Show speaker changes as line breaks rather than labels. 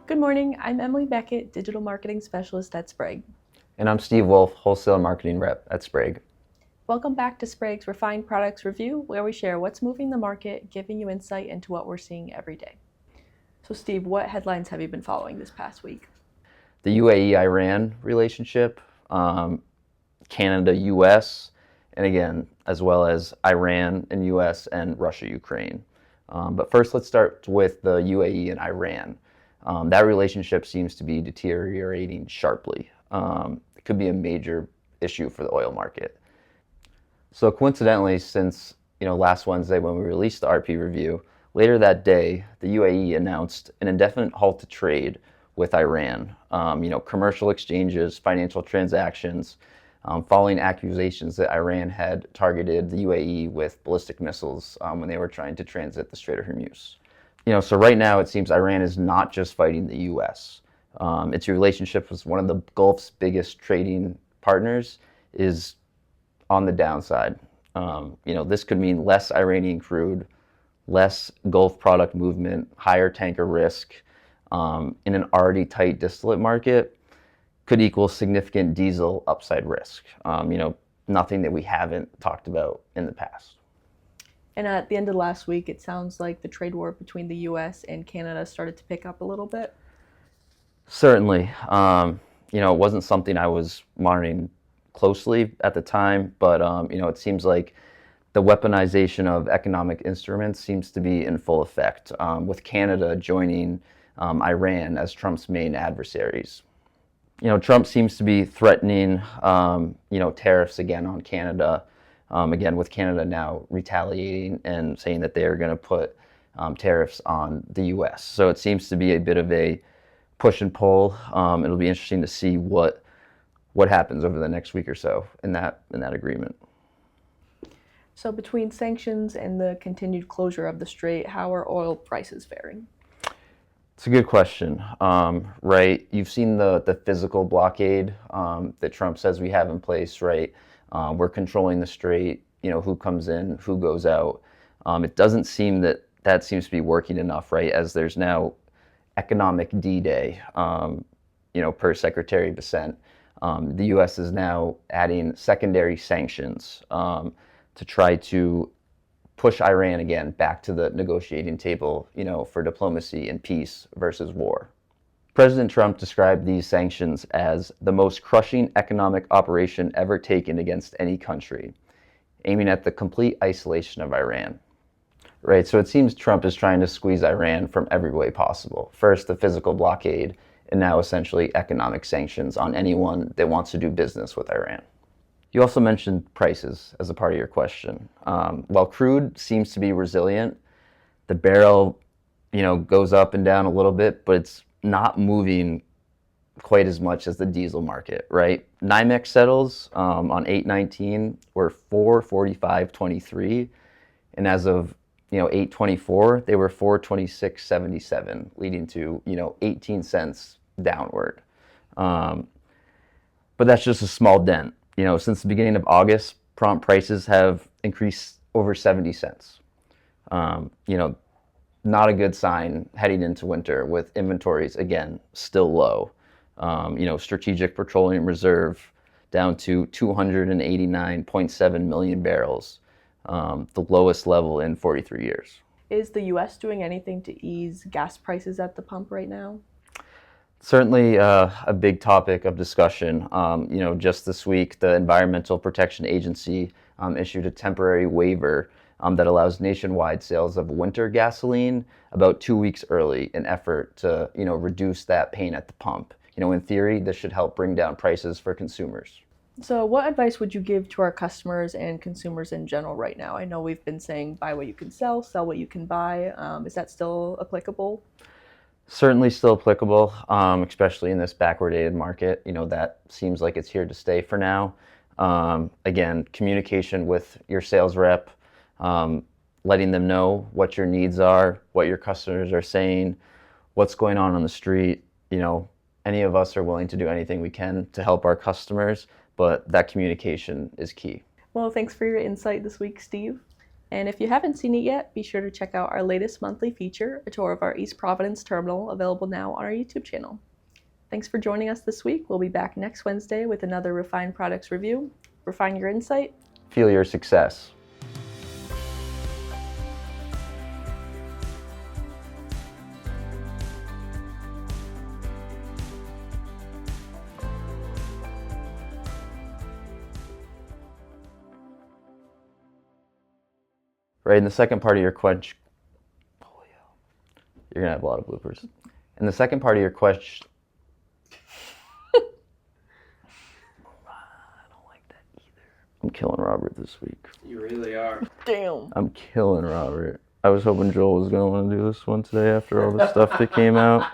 Good morning. I'm Emily Beckett, Digital Marketing Specialist at Sprague.
And I'm Steve Wolf, Wholesale Marketing Rep at Sprague.
Welcome back to Sprague's Refined Products Review, where we share what's moving the market, giving you insight into what we're seeing every day. So, Steve, what headlines have you been following this past week?
The UAE-Iran relationship, Canada-US, and again, as well as Iran and US and Russia-Ukraine. But first, let's start with the UAE and Iran. That relationship seems to be deteriorating sharply. It could be a major issue for the oil market. So coincidentally, since last Wednesday when we released the RP review, later that day, the UAE announced an indefinite halt to trade with Iran. Commercial exchanges, financial transactions, following accusations that Iran had targeted the UAE with ballistic missiles when they were trying to transit the Strait of Hormuz. So right now it seems Iran is not just fighting the U.S. Its relationship with one of the Gulf's biggest trading partners is on the downside. This could mean less Iranian crude, less Gulf product movement, higher tanker risk in an already tight distillate market could equal significant diesel upside risk. Nothing that we haven't talked about in the past.
And at the end of last week, it sounds like the trade war between the U.S. and Canada started to pick up a little bit.
Certainly. It wasn't something I was monitoring closely at the time, but it seems like the weaponization of economic instruments seems to be in full effect, with Canada joining Iran as Trump's main adversaries. Trump seems to be threatening, tariffs again on Canada, again with Canada now retaliating and saying that they are going to put tariffs on the U.S. So it seems to be a bit of a push and pull. It'll be interesting to see what happens over the next week or so in that agreement.
So between sanctions and the continued closure of the strait, how are oil prices faring?
It's a good question, right? You've seen the physical blockade that Trump says we have in place, right? We're controlling the strait, who comes in, who goes out. It doesn't seem that seems to be working enough, right? As there's now economic D-Day, per Secretary of Defense. The U.S. is now adding secondary sanctions to try to push Iran again back to the negotiating table, for diplomacy and peace versus war. President Trump described these sanctions as the most crushing economic operation ever taken against any country, aiming at the complete isolation of Iran. Right, so it seems Trump is trying to squeeze Iran from every way possible. First, the physical blockade, and now essentially economic sanctions on anyone that wants to do business with Iran. You also mentioned prices as a part of your question. While crude seems to be resilient, the barrel, goes up and down a little bit, but it's not moving quite as much as the diesel market, right? NYMEX settles on 8/19 were 445.23, and as of 8/24 they were 426.77, leading to 18 cents downward. But that's just a small dent. Since the beginning of August, prompt prices have increased over 70 cents. Not a good sign heading into winter with inventories, again, still low. Strategic Petroleum Reserve down to 289.7 million barrels, the lowest level in 43 years.
Is the U.S. doing anything to ease gas prices at the pump right now?
Certainly a big topic of discussion. Just this week, the Environmental Protection Agency issued a temporary waiver that allows nationwide sales of winter gasoline about 2 weeks early in effort to, reduce that pain at the pump. In theory, this should help bring down prices for consumers.
So what advice would you give to our customers and consumers in general right now? I know we've been saying buy what you can sell what you can buy. Is that still applicable?
Certainly still applicable, especially in this backwardated market. That seems like it's here to stay for now. Again, communication with your sales rep, letting them know what your needs are, what your customers are saying, what's going on the street. Any of us are willing to do anything we can to help our customers, but that communication is key.
Well, thanks for your insight this week, Steve. And if you haven't seen it yet, be sure to check out our latest monthly feature, a tour of our East Providence terminal, available now on our YouTube channel. Thanks for joining us this week. We'll be back next Wednesday with another refined products review. Refine your insight.
Feel your success. Right, in the second part of your question, you're gonna have a lot of bloopers. In the second part of your question, I don't like that either. I'm killing Robert this week.
You really are.
Damn.
I'm killing Robert. I was hoping Joel was gonna want to do this one today after all the stuff that came out.